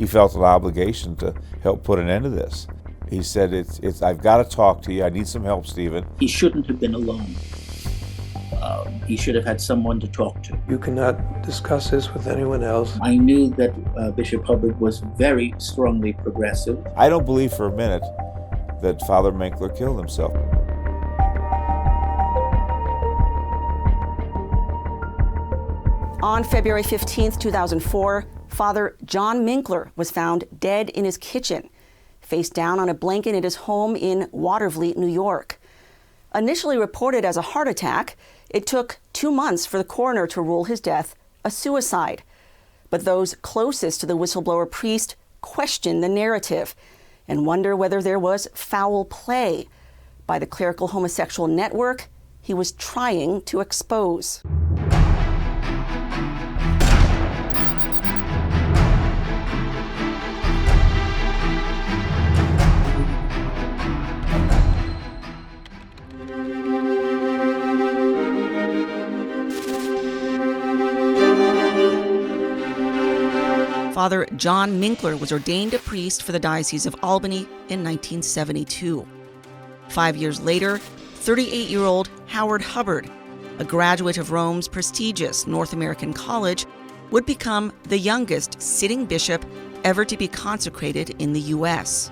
he felt an obligation to help put an end to this. He said, I've got to talk to you. I need some help, Stephen. He shouldn't have been alone. He should have had someone to talk to. You cannot discuss this with anyone else. I knew that Bishop Hubbard was very strongly progressive. I don't believe for a minute that Father Minkler killed himself. On February 15, 2004, Father John Minkler was found dead in his kitchen, face down on a blanket in his home in Watervliet, New York. Initially reported as a heart attack, it took 2 months for the coroner to rule his death a suicide. But those closest to the whistleblower priest question the narrative and wonder whether there was foul play by the clerical homosexual network he was trying to expose. Father John Minkler was ordained a priest for the Diocese of Albany in 1972. 5 years later, 38-year-old Howard Hubbard, a graduate of Rome's prestigious North American College, would become the youngest sitting bishop ever to be consecrated in the U.S.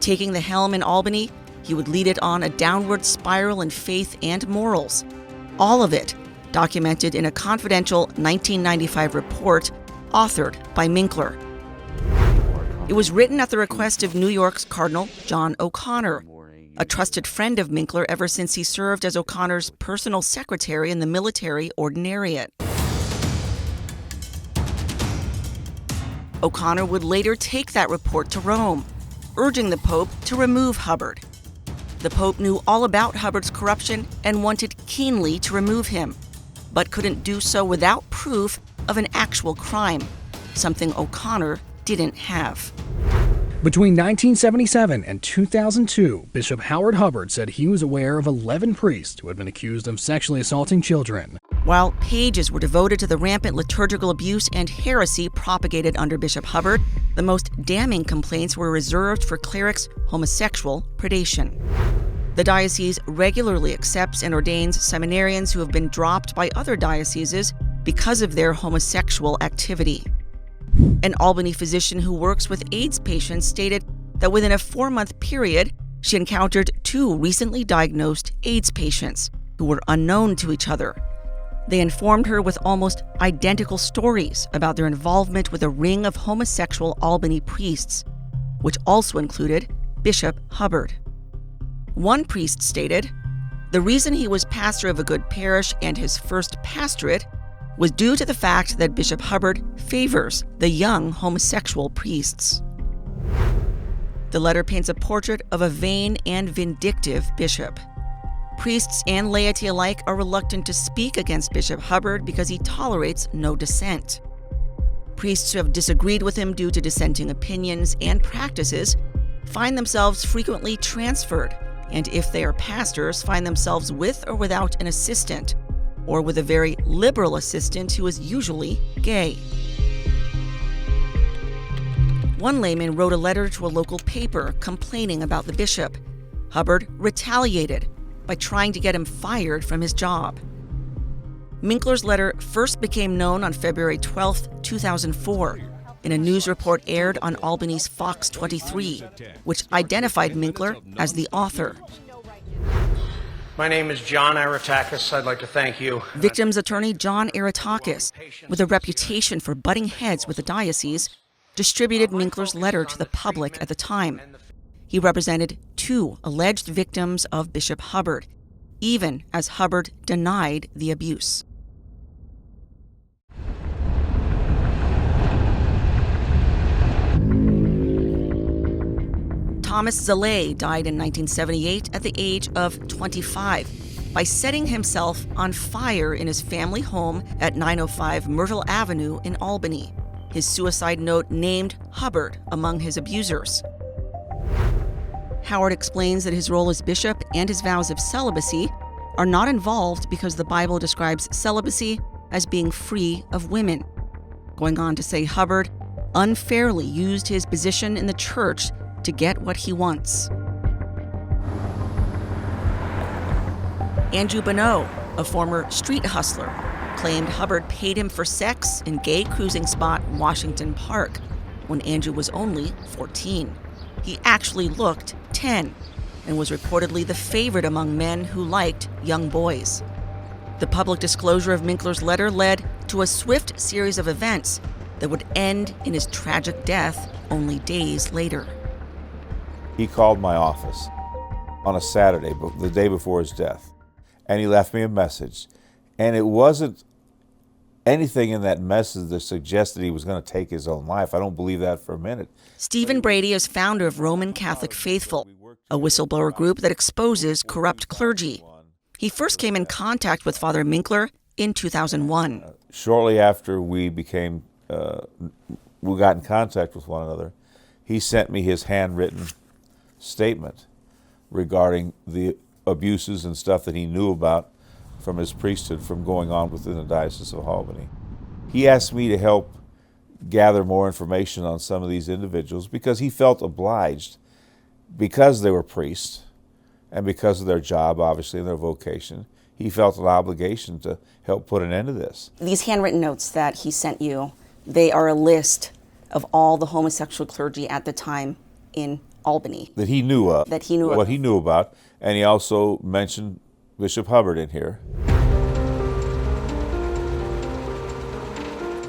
Taking the helm in Albany, he would lead it on a downward spiral in faith and morals. All of it documented in a confidential 1995 report authored by Minkler. It was written at the request of New York's Cardinal John O'Connor, a trusted friend of Minkler ever since he served as O'Connor's personal secretary in the military ordinariate. O'Connor would later take that report to Rome, urging the Pope to remove Hubbard. The Pope knew all about Hubbard's corruption and wanted keenly to remove him, but couldn't do so without proof of an actual crime, something O'Connor didn't have. Between 1977 and 2002, Bishop Howard Hubbard said he was aware of 11 priests who had been accused of sexually assaulting children. While pages were devoted to the rampant liturgical abuse and heresy propagated under Bishop Hubbard, the most damning complaints were reserved for clerics' homosexual predation. The diocese regularly accepts and ordains seminarians who have been dropped by other dioceses because of their homosexual activity. An Albany physician who works with AIDS patients stated that within a 4-month period, she encountered 2 recently diagnosed AIDS patients who were unknown to each other. They informed her with almost identical stories about their involvement with a ring of homosexual Albany priests, which also included Bishop Hubbard. One priest stated, "The reason he was pastor of a good parish and his first pastorate was due to the fact that Bishop Hubbard favors the young homosexual priests." The letter paints a portrait of a vain and vindictive bishop. Priests and laity alike are reluctant to speak against Bishop Hubbard because he tolerates no dissent. Priests who have disagreed with him due to dissenting opinions and practices find themselves frequently transferred, and if they are pastors, find themselves with or without an assistant, or with a very liberal assistant who is usually gay. One layman wrote a letter to a local paper complaining about the bishop. Hubbard retaliated by trying to get him fired from his job. Minkler's letter first became known on February 12, 2004, in a news report aired on Albany's Fox 23, which identified Minkler as the author. My name is John Aratakis. I'd like to thank you. Victims attorney John Aratakis, with a reputation for butting heads with the diocese, distributed Minkler's letter to the public at the time. He represented 2 alleged victims of Bishop Hubbard, even as Hubbard denied the abuse. Thomas Zalay died in 1978 at the age of 25 by setting himself on fire in his family home at 905 Myrtle Avenue in Albany. His suicide note named Hubbard among his abusers. Howard explains that his role as bishop and his vows of celibacy are not involved because the Bible describes celibacy as being free of women. Going on to say Hubbard unfairly used his position in the church to get what he wants. Andrew Bonneau, a former street hustler, claimed Hubbard paid him for sex in gay cruising spot Washington Park when Andrew was only 14. He actually looked 10 and was reportedly the favorite among men who liked young boys. The public disclosure of Minkler's letter led to a swift series of events that would end in his tragic death only days later. He called my office on a Saturday, the day before his death, and he left me a message. And it wasn't anything in that message that suggested he was going to take his own life. I don't believe that for a minute. Stephen Brady is founder of Roman Catholic Faithful, a whistleblower group that exposes corrupt clergy. He first came in contact with Father Minkler in 2001. Shortly after we got in contact with one another, he sent me his handwritten statement regarding the abuses and stuff that he knew about from his priesthood from going on within the Diocese of Albany. He asked me to help gather more information on some of these individuals because he felt obliged, because they were priests and because of their job, obviously, and their vocation. He felt an obligation to help put an end to this. These handwritten notes that he sent you, they are a list of all the homosexual clergy at the time in Albany. That he knew of. That he knew of. What he knew about. And he also mentioned Bishop Hubbard in here.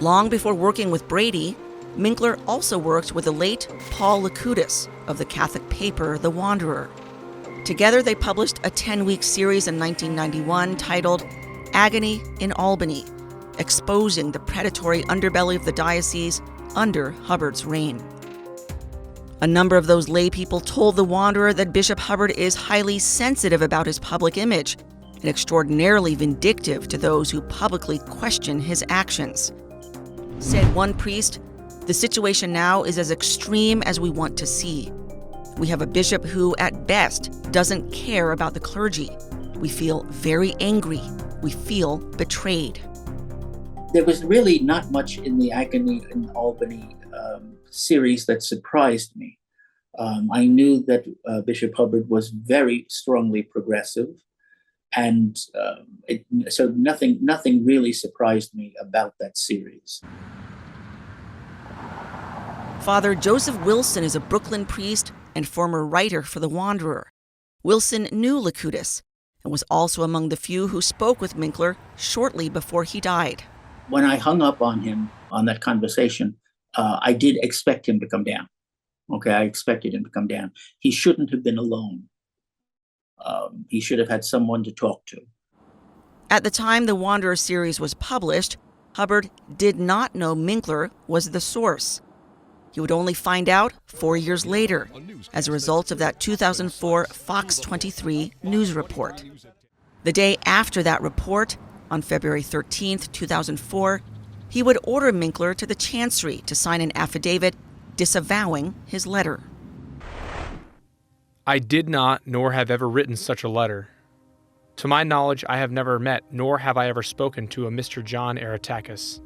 Long before working with Brady, Minkler also worked with the late Paul Locutus of the Catholic paper The Wanderer. Together they published a 10-week series in 1991 titled Agony in Albany, exposing the predatory underbelly of the diocese under Hubbard's reign. A number of those lay people told The Wanderer that Bishop Hubbard is highly sensitive about his public image and extraordinarily vindictive to those who publicly question his actions. Said one priest, "The situation now is as extreme as we want to see. We have a bishop who, at best, doesn't care about the clergy. We feel very angry. We feel betrayed." There was really not much in the Agony in Albany series that surprised me. I knew that Bishop Hubbard was very strongly progressive, and so nothing really surprised me about that series. Father Joseph Wilson is a Brooklyn priest and former writer for The Wanderer. Wilson knew Locutus and was also among the few who spoke with Minkler shortly before he died. When I hung up on him on that conversation, I did expect him to come down. Okay, I expected him to come down. He shouldn't have been alone. He should have had someone to talk to. At the time The Wanderer series was published, Hubbard did not know Minkler was the source. He would only find out 4 years later as a result of that 2004 Fox 23 news report. The day after that report, on February 13th, 2004, he would order Minkler to the Chancery to sign an affidavit disavowing his letter. I did not, nor have ever written such a letter. To my knowledge, I have never met, nor have I ever spoken to a Mr. John Aretakis.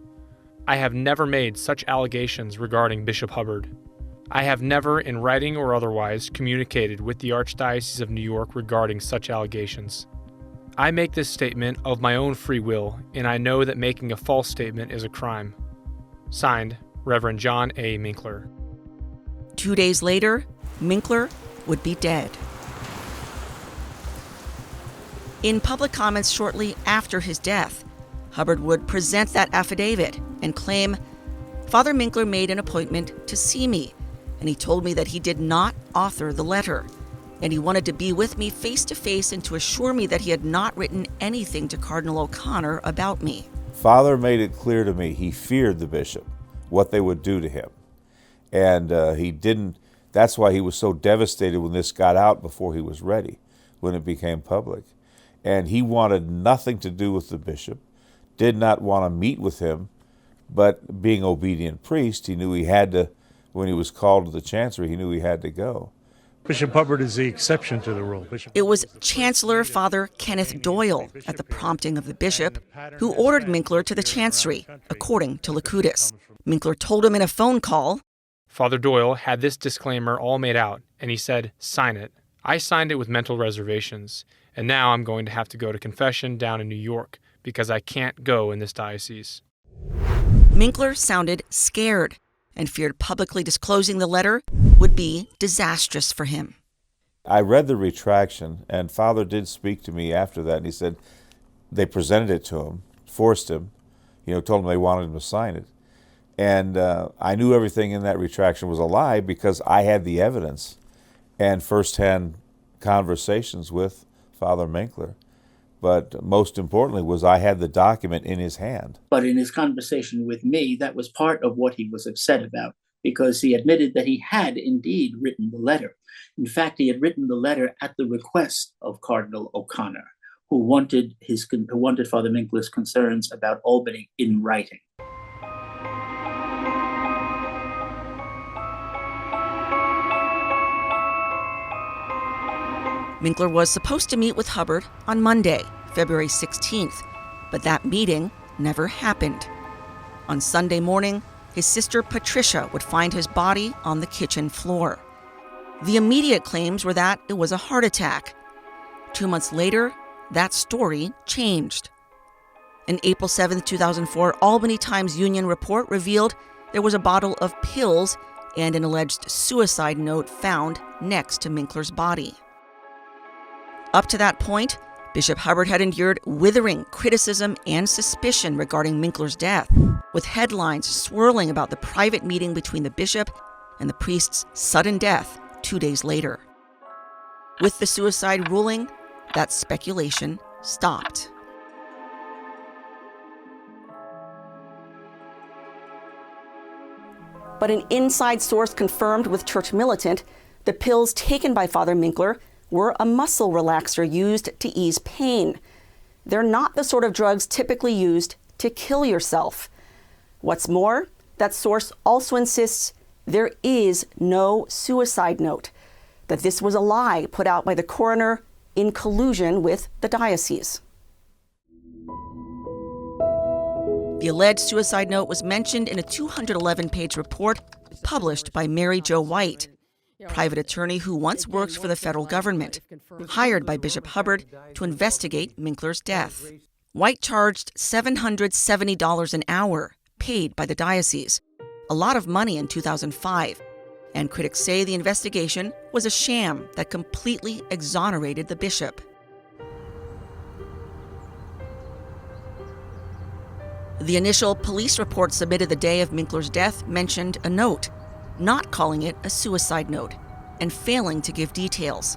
I have never made such allegations regarding Bishop Hubbard. I have never, in writing or otherwise, communicated with the Archdiocese of New York regarding such allegations. I make this statement of my own free will, and I know that making a false statement is a crime. Signed, Reverend John A. Minkler. 2 days later, Minkler would be dead. In public comments shortly after his death, Hubbard would present that affidavit and claim, "Father Minkler made an appointment to see me, and he told me that he did not author the letter, and he wanted to be with me face to face and to assure me that he had not written anything to Cardinal O'Connor about me." Father made it clear to me he feared the bishop, what they would do to him. And he didn't, that's why he was so devastated when this got out before he was ready, when it became public. And he wanted nothing to do with the bishop, did not want to meet with him, but being obedient priest, he knew he had to, when he was called to the Chancery, he knew he had to go. Bishop Hubbard is the exception to the rule. It was Chancellor Father Kenneth Doyle, at the prompting of the bishop, who ordered Minkler to the Chancery, according to Locutus. Minkler told him in a phone call, Father Doyle had this disclaimer all made out, and he said, sign it. I signed it with mental reservations, and now I'm going to have to go to confession down in New York because I can't go in this diocese. Minkler sounded scared and feared publicly disclosing the letter would be disastrous for him. I read the retraction, and Father did speak to me after that, and he said they presented it to him, forced him, told him they wanted him to sign it. And I knew everything in that retraction was a lie because I had the evidence and firsthand conversations with Father Minkler. But most importantly was I had the document in his hand. But in his conversation with me, that was part of what he was upset about, because he admitted that he had indeed written the letter. In fact, he had written the letter at the request of Cardinal O'Connor, who wanted Father Minkler's concerns about Albany in writing. Minkler was supposed to meet with Hubbard on Monday, February 16th, but that meeting never happened. On Sunday morning, his sister Patricia would find his body on the kitchen floor. The immediate claims were that it was a heart attack. 2 months later, that story changed. An April 7, 2004 Albany Times-Union report revealed there was a bottle of pills and an alleged suicide note found next to Minkler's body. Up to that point, Bishop Hubbard had endured withering criticism and suspicion regarding Minkler's death, with headlines swirling about the private meeting between the bishop and the priest's sudden death 2 days later. With the suicide ruling, that speculation stopped. But an inside source confirmed with Church Militant the pills taken by Father Minkler were a muscle relaxer used to ease pain. They're not the sort of drugs typically used to kill yourself. What's more, that source also insists there is no suicide note, that this was a lie put out by the coroner in collusion with the diocese. The alleged suicide note was mentioned in a 211-page report published by Mary Jo White, private attorney who once worked for the federal government, hired by Bishop Hubbard to investigate Minkler's death. White charged $770 an hour, paid by the diocese, a lot of money in 2005, and critics say the investigation was a sham that completely exonerated the bishop. The initial police report submitted the day of Minkler's death mentioned a note, not calling it a suicide note, and failing to give details.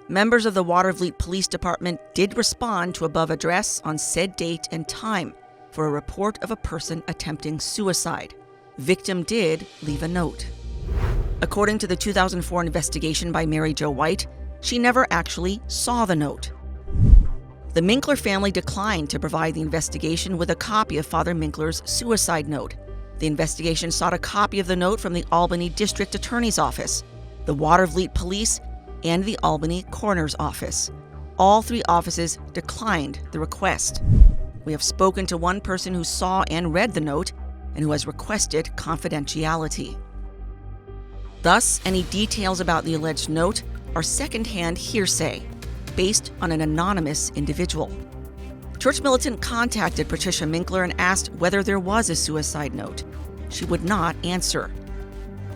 Members of the Watervliet Police Department did respond to above address on said date and time for a report of a person attempting suicide. Victim did leave a note. According to the 2004 investigation by Mary Jo White, she never actually saw the note. The Minkler family declined to provide the investigation with a copy of Father Minkler's suicide note. The investigation sought a copy of the note from the Albany District Attorney's Office, the Watervliet Police, and the Albany Coroner's Office. All three offices declined the request. We have spoken to one person who saw and read the note and who has requested confidentiality. Thus, any details about the alleged note are secondhand hearsay, based on an anonymous individual. Church Militant contacted Patricia Minkler and asked whether there was a suicide note. She would not answer.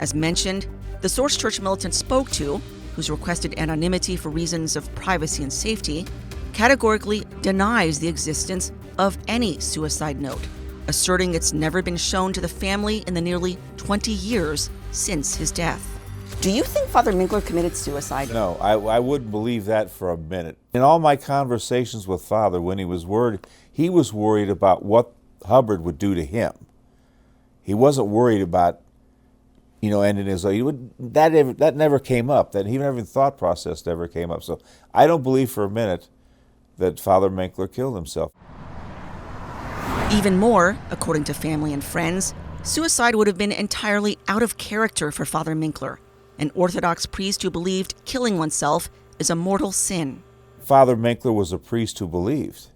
As mentioned, the source Church Militant spoke to, who's requested anonymity for reasons of privacy and safety, categorically denies the existence of any suicide note, asserting it's never been shown to the family in the nearly 20 years since his death. Do you think Father Minkler committed suicide? No, I wouldn't believe that for a minute. In all my conversations with Father, when he was worried about what Hubbard would do to him. He wasn't worried about, ending his life. That never came up. That even thought process never came up. So I don't believe for a minute that Father Minkler killed himself. Even more, according to family and friends, suicide would have been entirely out of character for Father Minkler, an Orthodox priest who believed killing oneself is a mortal sin. Father Minkler was a priest who believed.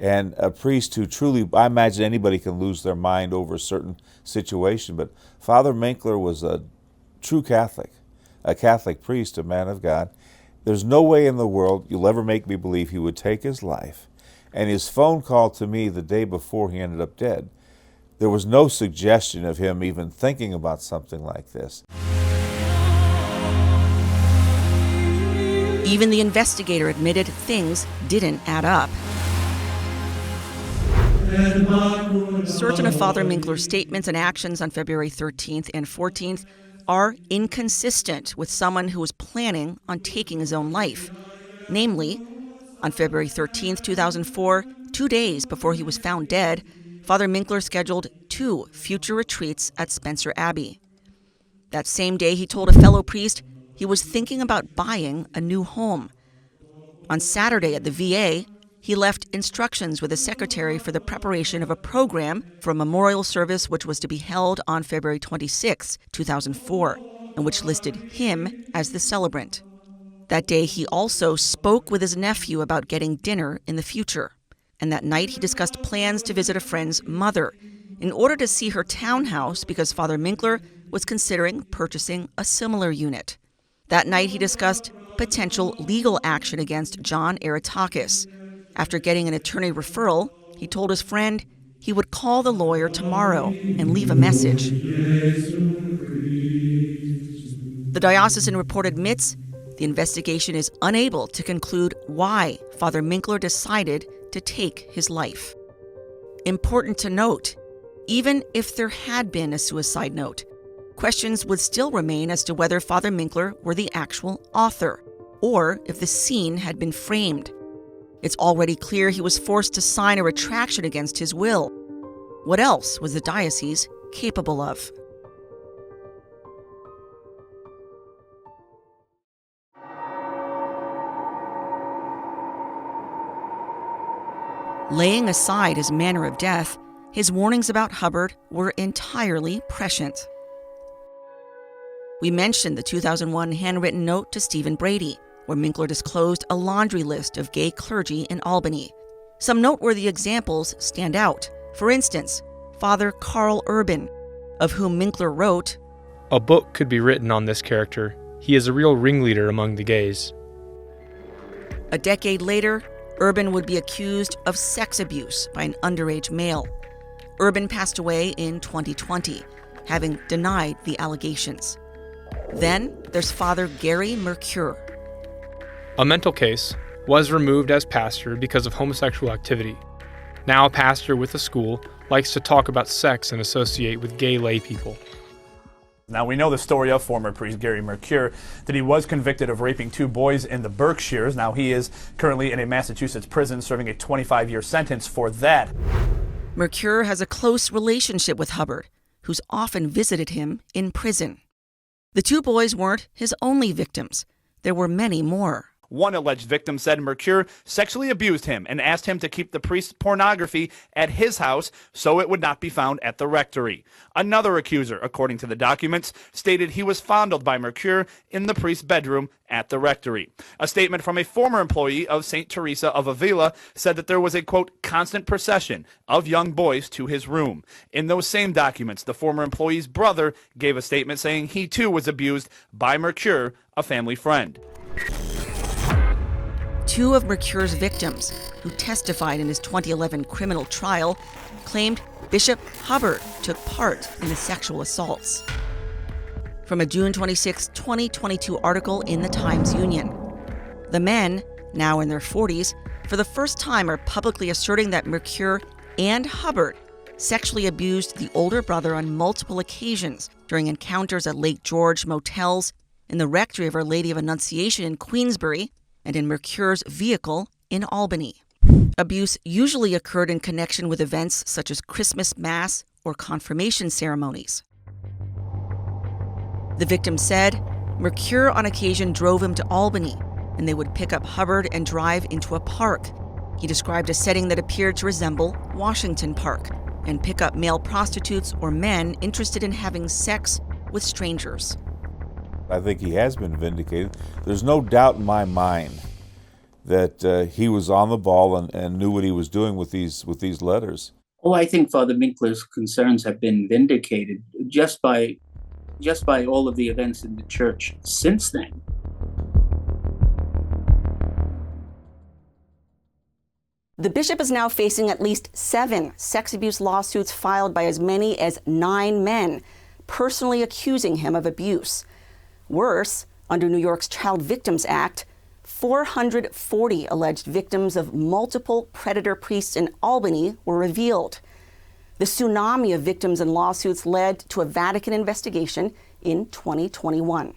And a priest who truly, I imagine anybody can lose their mind over a certain situation, but Father Minkler was a true Catholic, a Catholic priest, a man of God. There's no way in the world you'll ever make me believe he would take his life. And his phone call to me the day before he ended up dead, there was no suggestion of him even thinking about something like this. Even the investigator admitted things didn't add up. Certain of Father Minkler's statements and actions on February 13th and 14th are inconsistent with someone who was planning on taking his own life. Namely, on February 13th, 2004, 2 days before he was found dead, Father Minkler scheduled 2 future retreats at Spencer Abbey. That same day, he told a fellow priest he was thinking about buying a new home. On Saturday at the VA, he left instructions with his secretary for the preparation of a program for a memorial service which was to be held on February 26, 2004, and which listed him as the celebrant. That day, he also spoke with his nephew about getting dinner in the future. And that night, he discussed plans to visit a friend's mother in order to see her townhouse because Father Minkler was considering purchasing a similar unit. That night, he discussed potential legal action against John Aretakis. After getting an attorney referral, he told his friend he would call the lawyer tomorrow and leave a message. The diocesan report admits the investigation is unable to conclude why Father Minkler decided to take his life. Important to note, even if there had been a suicide note, questions would still remain as to whether Father Minkler were the actual author, or if the scene had been framed. It's already clear he was forced to sign a retraction against his will. What else was the diocese capable of? Laying aside his manner of death, his warnings about Hubbard were entirely prescient. We mentioned the 2001 handwritten note to Stephen Brady, where Minkler disclosed a laundry list of gay clergy in Albany. Some noteworthy examples stand out. For instance, Father Carl Urban, of whom Minkler wrote, "A book could be written on this character. He is a real ringleader among the gays." A decade later, Urban would be accused of sex abuse by an underage male. Urban passed away in 2020, having denied the allegations. Then there's Father Gary Mercure. A mental case, was removed as pastor because of homosexual activity. Now a pastor with a school likes to talk about sex and associate with gay lay people. Now, we know the story of former priest Gary Mercure, that he was convicted of raping 2 boys in the Berkshires. Now, he is currently in a Massachusetts prison serving a 25-year sentence for that. Mercure has a close relationship with Hubbard, who's often visited him in prison. The 2 boys weren't his only victims. There were many more. One alleged victim said Mercure sexually abused him and asked him to keep the priest's pornography at his house so it would not be found at the rectory. Another accuser, according to the documents, stated he was fondled by Mercure in the priest's bedroom at the rectory. A statement from a former employee of St. Teresa of Avila said that there was a, quote, constant procession of young boys to his room. In those same documents, the former employee's brother gave a statement saying he too was abused by Mercure, a family friend. 2 of Mercure's victims, who testified in his 2011 criminal trial, claimed Bishop Hubbard took part in the sexual assaults. From a June 26, 2022 article in the Times-Union. The men, now in their 40s, for the first time are publicly asserting that Mercure and Hubbard sexually abused the older brother on multiple occasions during encounters at Lake George motels, in the rectory of Our Lady of Annunciation in Queensbury, and in Mercure's vehicle in Albany. Abuse usually occurred in connection with events such as Christmas Mass or confirmation ceremonies. The victim said Mercure on occasion drove him to Albany, and they would pick up Hubbard and drive into a park. He described a setting that appeared to resemble Washington Park, and pick up male prostitutes or men interested in having sex with strangers. I think he has been vindicated. There's no doubt in my mind that he was on the ball and knew what he was doing with these letters. Oh, I think Father Minkler's concerns have been vindicated just by all of the events in the church since then. The bishop is now facing at least 7 sex abuse lawsuits filed by as many as 9 men, personally accusing him of abuse. Worse, under New York's Child Victims Act, 440 alleged victims of multiple predator priests in Albany were revealed. The tsunami of victims and lawsuits led to a Vatican investigation in 2021.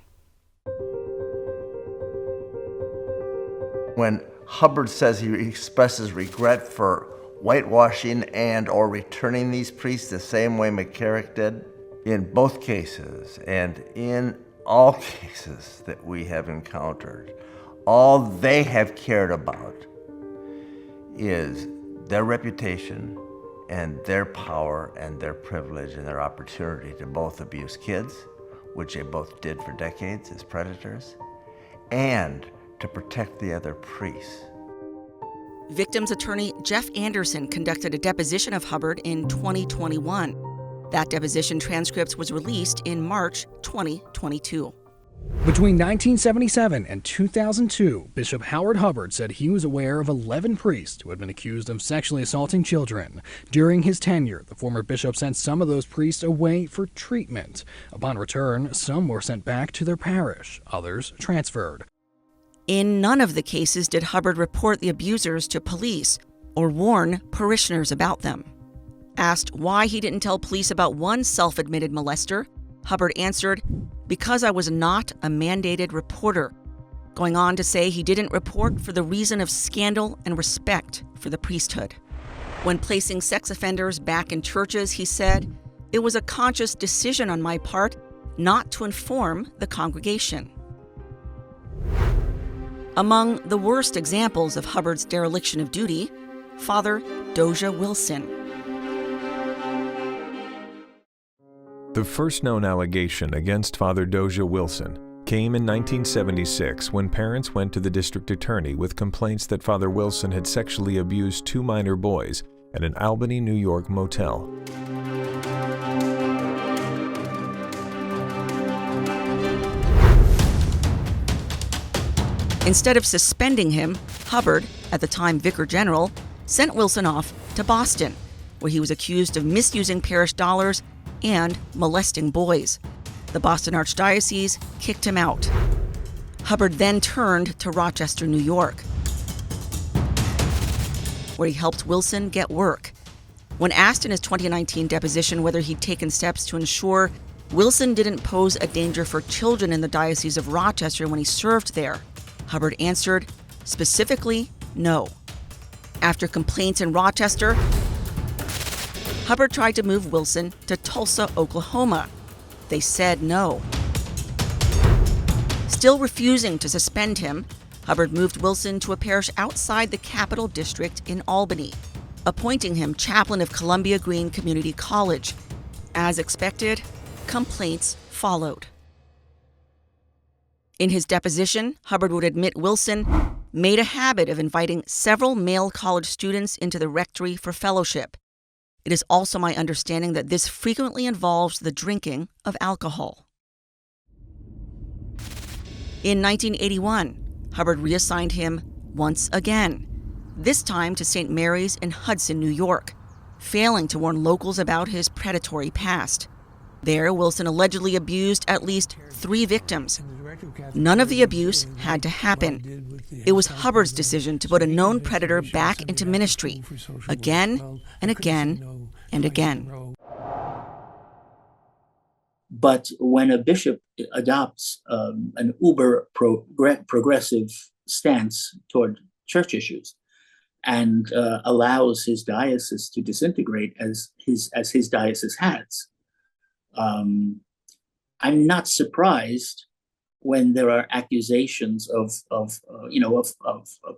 When Hubbard says he expresses regret for whitewashing and or returning these priests the same way McCarrick did, in both cases and in all cases that we have encountered, all they have cared about is their reputation and their power and their privilege and their opportunity to both abuse kids, which they both did for decades as predators, and to protect the other priests. Victims attorney Jeff Anderson conducted a deposition of Hubbard in 2021. That deposition transcript was released in March 2022. Between 1977 and 2002, Bishop Howard Hubbard said he was aware of 11 priests who had been accused of sexually assaulting children. During his tenure, the former bishop sent some of those priests away for treatment. Upon return, some were sent back to their parish, others transferred. In none of the cases did Hubbard report the abusers to police or warn parishioners about them. Asked why he didn't tell police about one self-admitted molester, Hubbard answered, "Because I was not a mandated reporter," going on to say he didn't report for the reason of scandal and respect for the priesthood. When placing sex offenders back in churches, he said, "It was a conscious decision on my part not to inform the congregation." Among the worst examples of Hubbard's dereliction of duty, Father Doja Wilson. The first known allegation against Father Doja Wilson came in 1976 when parents went to the district attorney with complaints that Father Wilson had sexually abused 2 minor boys at an Albany, New York motel. Instead of suspending him, Hubbard, at the time Vicar General, sent Wilson off to Boston, where he was accused of misusing parish dollars and molesting boys. The Boston Archdiocese kicked him out. Hubbard then turned to Rochester, New York, where he helped Wilson get work. When asked in his 2019 deposition whether he'd taken steps to ensure Wilson didn't pose a danger for children in the Diocese of Rochester when he served there, Hubbard answered, specifically, no. After complaints in Rochester, Hubbard tried to move Wilson to Tulsa, Oklahoma. They said no. Still refusing to suspend him, Hubbard moved Wilson to a parish outside the Capital District in Albany, appointing him chaplain of Columbia Green Community College. As expected, complaints followed. In his deposition, Hubbard would admit Wilson made a habit of inviting several male college students into the rectory for fellowship. It is also my understanding that this frequently involves the drinking of alcohol. In 1981, Hubbard reassigned him once again, this time to St. Mary's in Hudson, New York, failing to warn locals about his predatory past. There, Wilson allegedly abused at least 3 victims. None of the abuse had to happen. It was Hubbard's decision to put a known predator back into ministry, again and again and again. But when a bishop adopts an progressive stance toward church issues and allows his diocese to disintegrate as his diocese has, I'm not surprised when there are accusations of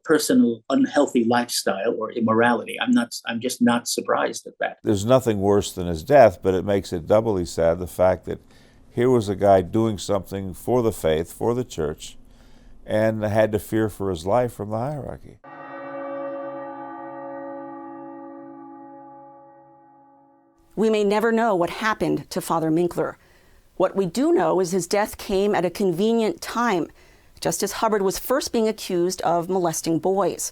personal unhealthy lifestyle or immorality. I'm just not surprised at that. There's nothing worse than his death, but it makes it doubly sad, the fact that here was a guy doing something for the faith, for the church, and had to fear for his life from the hierarchy. We may never know what happened to Father Minkler. What we do know is his death came at a convenient time, just as Hubbard was first being accused of molesting boys.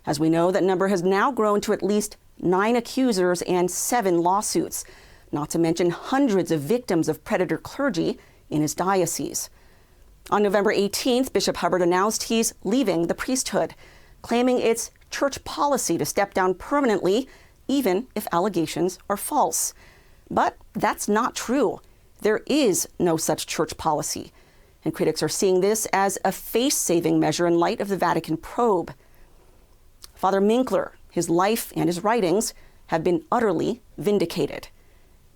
As we know, that number has now grown to at least 9 accusers and 7 lawsuits, not to mention hundreds of victims of predator clergy in his diocese. On November 18th, Bishop Hubbard announced he's leaving the priesthood, claiming it's church policy to step down permanently, even if allegations are false. But that's not true. There is no such church policy, and critics are seeing this as a face-saving measure in light of the Vatican probe. Father Minkler, his life and his writings have been utterly vindicated.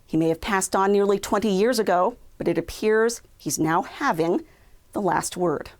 He may have passed on nearly 20 years ago, but it appears he's now having the last word.